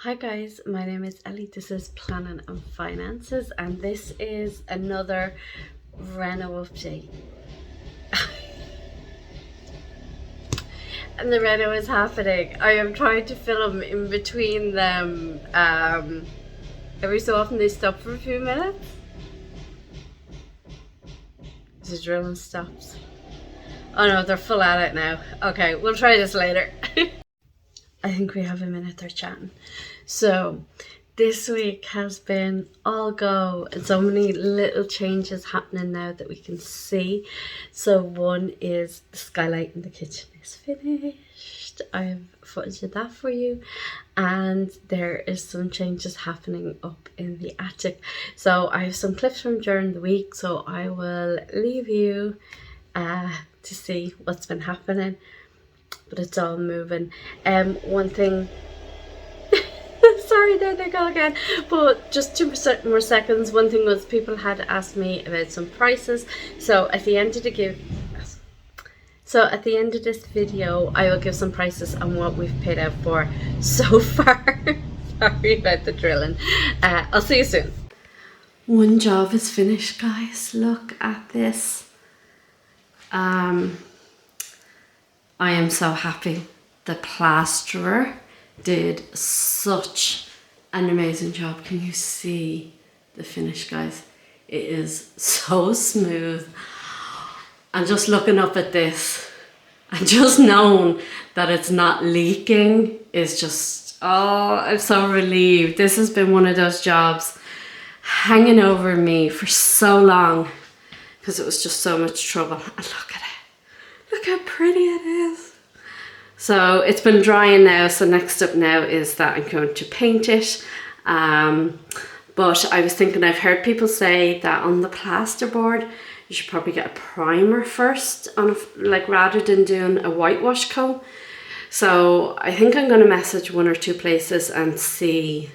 Hi guys, my name is Ellie. This is Planning and Finances, and this is another Reno update. And the Reno is happening. I am trying to film in between them. Every so often they stop for a few minutes. The drilling stops. Oh no, they're full at it now. Okay, we'll try this later. I think we have a minute they're chatting. So this week has been all go and so many little changes happening now that we can see. So one is the skylight in the kitchen is finished. I have footage of that for you, and there is some changes happening up in the attic. So I have some clips from during the week, so I will leave you to see what's been happening. But it's all moving. One thing, sorry, there they go again, but just 2 more seconds. One thing was people had asked me about some prices, so at the end of this video I will give some prices on what we've paid out for so far. Sorry about the drilling. I'll see you soon. One job is finished, guys. Look at this. I am so happy. The plasterer did such an amazing job. Can you see the finish, guys? It is so smooth. And just looking up at this and just knowing that it's not leaking is just, oh, I'm so relieved. This has been one of those jobs hanging over me for so long because it was just so much trouble. And look at it. Look how pretty it is. So it's been drying now, so next up now is that I'm going to paint it. But I was thinking, I've heard people say that on the plasterboard you should probably get a primer first, rather than doing a whitewash coat. So I think I'm going to message 1 or 2 places and see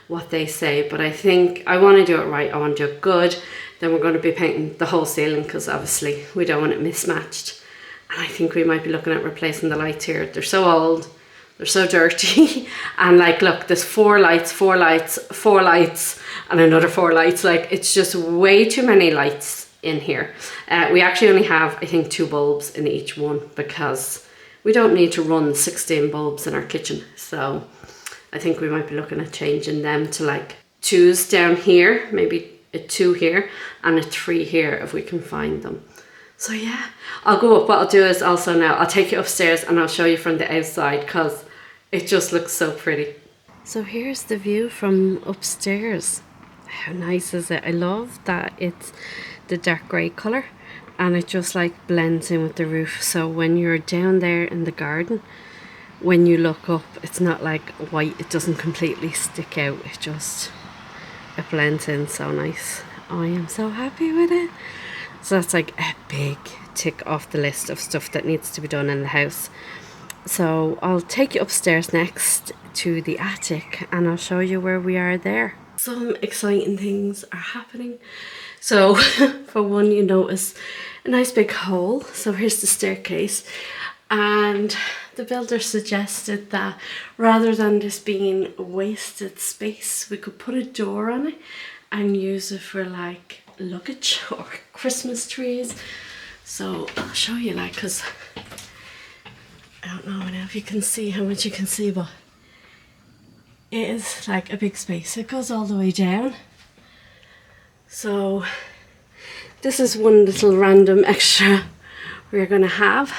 what they say. But I think I want to do it right. I want to do it good. Then we're going to be painting the whole ceiling because obviously we don't want it mismatched. And I think we might be looking at replacing the lights here. They're so old, they're so dirty. And like, look, there's 4 lights, 4 lights, 4 lights, and another 4 lights. Like, it's just way too many lights in here. We actually only have, I think, 2 bulbs in each one because we don't need to run 16 bulbs in our kitchen. So I think we might be looking at changing them to like 2s down here, maybe a 2 here and a 3 here if we can find them. So yeah, I'll go up. What I'll do is also now I'll take you upstairs and I'll show you from the outside because it just looks so pretty. So here's the view from upstairs. How nice is it? I love that it's the dark grey colour and it just like blends in with the roof. So when you're down there in the garden, when you look up, it's not like white. It doesn't completely stick out. It blends in so nice. I am so happy with it. So that's like a big tick off the list of stuff that needs to be done in the house. So I'll take you upstairs next to the attic and I'll show you where we are there. Some exciting things are happening. So for one, you notice a nice big hole. So here's the staircase. And the builder suggested that rather than this being wasted space, we could put a door on it and use it for like luggage or Christmas trees. So I'll show you, like, because I don't know now if you can see how much you can see, but it is like a big space. It goes all the way down. So this is one little random extra we're gonna have.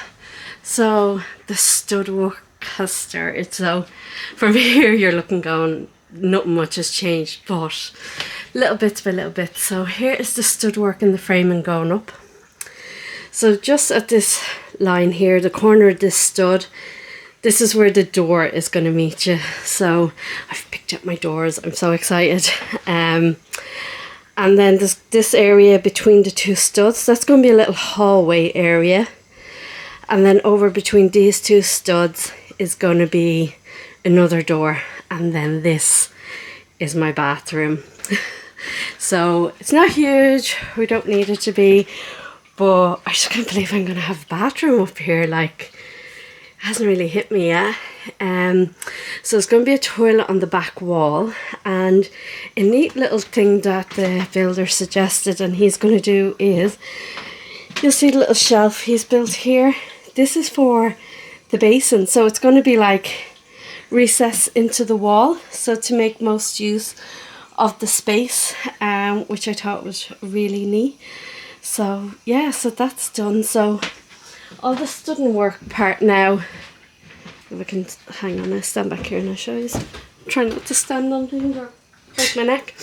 So the stud work has started. So from here you're looking going, not much has changed, but little bit by little bit. So here is the stud work in the framing going up. So just at this line here, the corner of this stud, this is where the door is going to meet you. So I've picked up my doors. I'm so excited. And then this area between the 2 studs, that's going to be a little hallway area. And then over between these 2 studs is going to be another door. And then this is my bathroom. So it's not huge, we don't need it to be, but I just can't believe I'm gonna have a bathroom up here. Like, it hasn't really hit me yet. So there's going to be a toilet on the back wall, and a neat little thing that the builder suggested and he's going to do is, you'll see the little shelf he's built here. This is for the basin, so it's going to be like recess into the wall, so to make most use of the space, which I thought was really neat. So yeah, so that's done. So all the studding work part now, if I can hang on, I stand back here and I'll show you. Try not to stand on things or break my neck.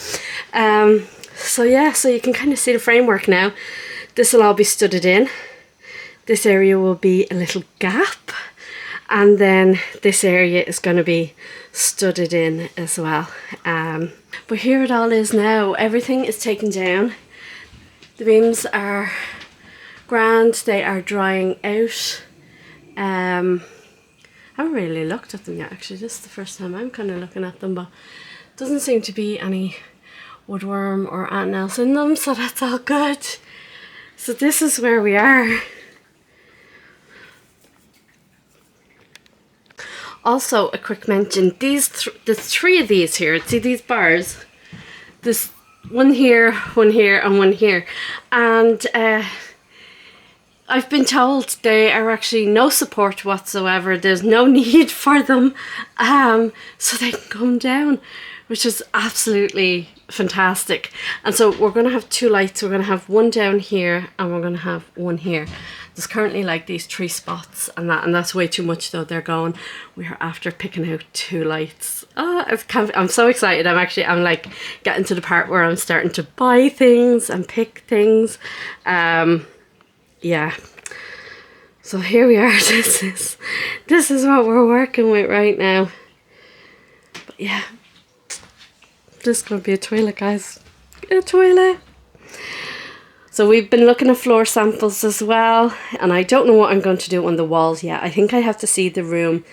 So yeah, so you can kind of see the framework now. This will all be studded in. This area will be a little gap, and then this area is going to be studded in as well. But here it all is now. Everything is taken down. The beams are grand. They are drying out. I haven't really looked at them yet, actually. This is the first time I'm kind of looking at them, but doesn't seem to be any woodworm or anything else in them, so that's all good. So this is where we are. Also, a quick mention, there's three of these here. See these bars? This one here, and one here. And I've been told they are actually no support whatsoever. There's no need for them, so they can come down, which is absolutely fantastic. And so we're going to have two lights. We're going to have one down here and we're going to have one here. There's currently like these 3 spots and that's way too much though. They're going, we're after picking out 2 lights. I'm so excited. I'm like getting to the part where I'm starting to buy things and pick things. Yeah, so here we are. This is what we're working with right now. But yeah, this is going to be a toilet, guys. A toilet. So we've been looking at floor samples as well, and I don't know what I'm going to do on the walls yet. I think I have to see the room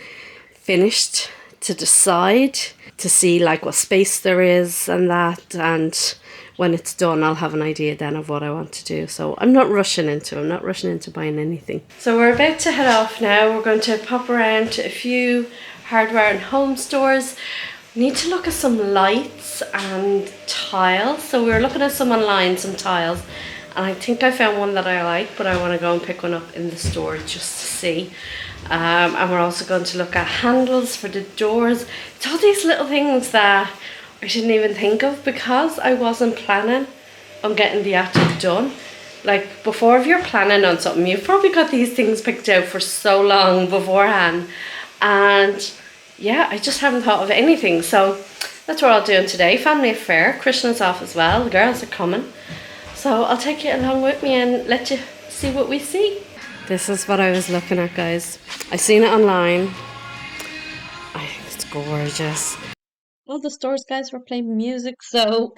finished to decide, to see like what space there is and that, and when it's done I'll have an idea then of what I want to do. So I'm not rushing into buying anything. So we're about to head off now. We're going to pop around to a few hardware and home stores. We need to look at some lights and tiles. So we were looking at some online, some tiles, and I think I found one that I like, but I want to go and pick one up in the store just to see. And we're also going to look at handles for the doors. It's all these little things that I didn't even think of because I wasn't planning on getting the attic done. Like before, if you're planning on something, you've probably got these things picked out for so long beforehand. And yeah, I just haven't thought of anything. So that's what I'll do today. Family affair. Krishna's off as well. The girls are coming. So I'll take you along with me and let you see what we see. This is what I was looking at, guys. I seen it online. I think it's gorgeous. All the stores, guys, were playing music, so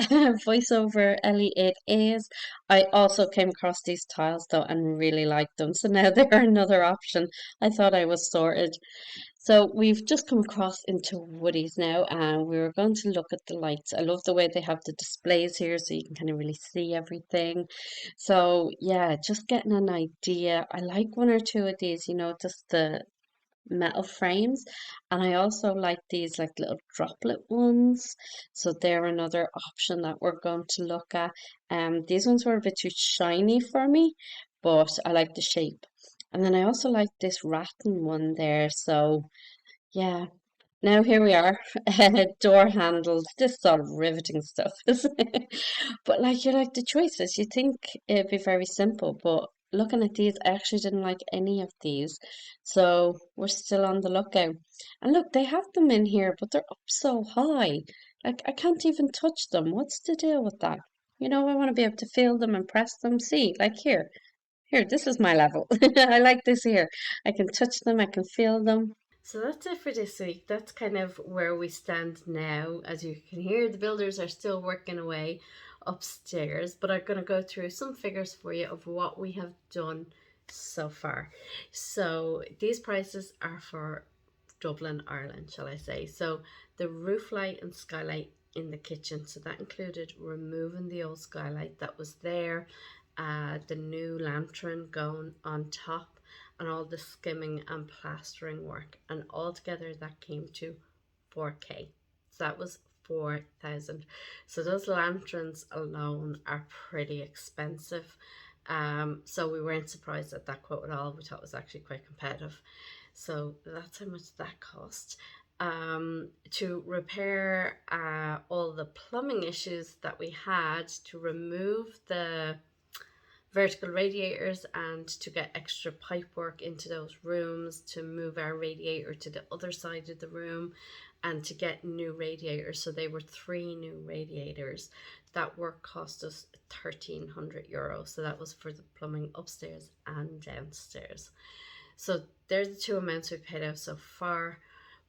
voiceover Ellie it is. I also came across these tiles though and really liked them, so now they're another option. I thought I was sorted. So we've just come across into Woody's now, and we were going to look at the lights. I love the way they have the displays here, so you can kind of really see everything. So yeah, just getting an idea. I like one or two of these, you know, just the metal frames, and I also like these like little droplet ones, so they're another option that we're going to look at. These ones were a bit too shiny for me, but I like the shape. And then I also like this rattan one there, so yeah. Now here we are, door handles. This is all riveting stuff, isn't it? But like you like the choices. You think it'd be very simple, but looking at these, I actually didn't like any of these. So we're still on the lookout. And look, they have them in here, but they're up so high. Like I can't even touch them. What's the deal with that? You know, I want to be able to feel them and press them. See, like here, this is my level. I like this here. I can touch them, I can feel them. So that's it for this week. That's kind of where we stand now. As you can hear, the builders are still working away upstairs, but I'm going to go through some figures for you of what we have done so far. So these prices are for Dublin, Ireland, shall I say. So the roof light and skylight in the kitchen, so that included removing the old skylight that was there, the new lantern going on top, and all the skimming and plastering work, and altogether that came to 4K. So that was 4,000. So those lanterns alone are pretty expensive. So we weren't surprised at that quote at all. We thought it was actually quite competitive. So that's how much that cost. To repair all the plumbing issues that we had, to remove the vertical radiators and to get extra pipe work into those rooms, to move our radiator to the other side of the room, and to get new radiators. So they were 3 new radiators. That work cost us €1,300. So that was for the plumbing upstairs and downstairs. So there's the 2 amounts we paid out so far.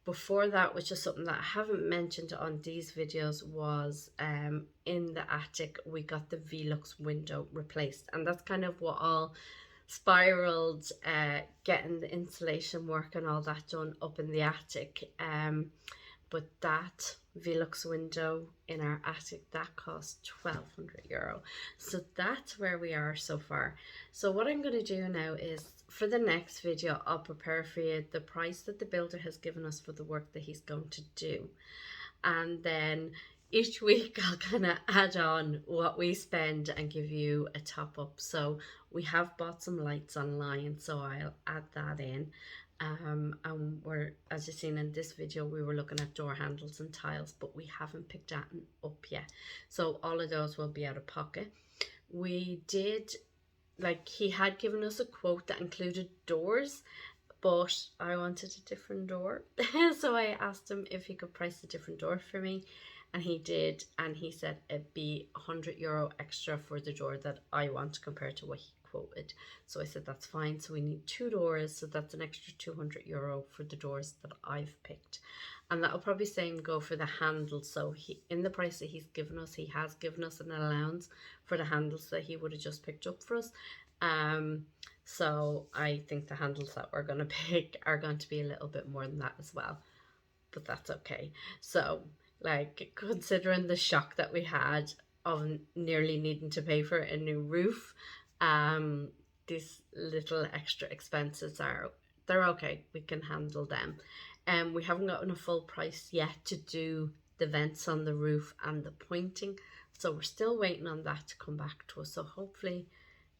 Before that, which is something that I haven't mentioned on these videos, was in the attic we got the Velux window replaced, and that's kind of what all spiraled getting the insulation work and all that done up in the attic. But that Velux window in our attic, that cost €1,200. So that's where we are so far. So what I'm going to do now is, for the next video, I'll prepare for you the price that the builder has given us for the work that he's going to do. And then each week I'll kind of add on what we spend and give you a top up. So we have bought some lights online, so I'll add that in. And we're, as you've seen in this video, we were looking at door handles and tiles, but we haven't picked that up yet. So all of those will be out of pocket. We did, like, he had given us a quote that included doors, but I wanted a different door. So I asked him if he could price a different door for me, and he did, and he said it'd be €100 extra for the door that I want compared to what he quoted. So I said that's fine. So we need 2 doors, so that's an extra €200 for the doors that I've picked, and that'll probably same go for the handles. So he, in the price that he's given us, he has given us an allowance for the handles that he would have just picked up for us. So I think the handles that we're going to pick are going to be a little bit more than that as well, but that's okay. So, like, considering the shock that we had of nearly needing to pay for a new roof, these little extra expenses they're okay. We can handle them. We haven't gotten a full price yet to do the vents on the roof and the pointing, so we're still waiting on that to come back to us. So hopefully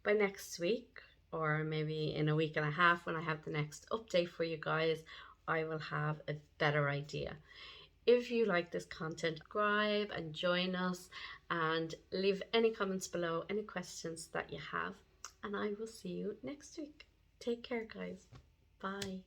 by next week, or maybe in a week and a half, when I have the next update for you guys, I will have a better idea. If you like this content, subscribe and join us, and leave any comments below, any questions that you have, and I will see you next week. Take care, guys. Bye.